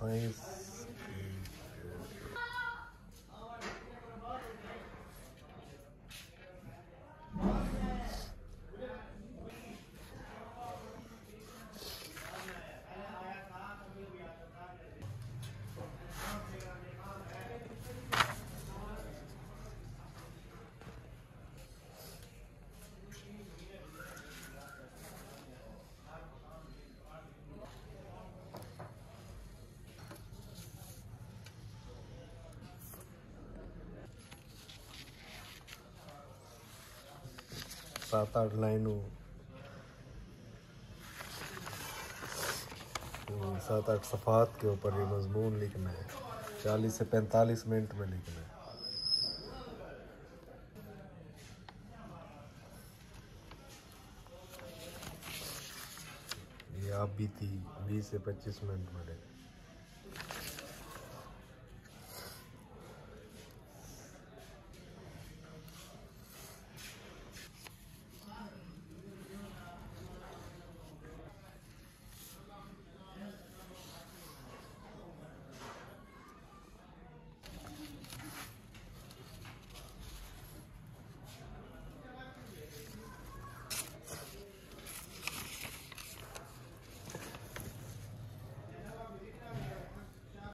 Science 7-8 लाइनों 7-8 सफ़ात के ऊपर ये मजमून लिखना है। 40 से 45 मिनट में लिखना है। ये आप भी थी 20 से 25 मिनट में।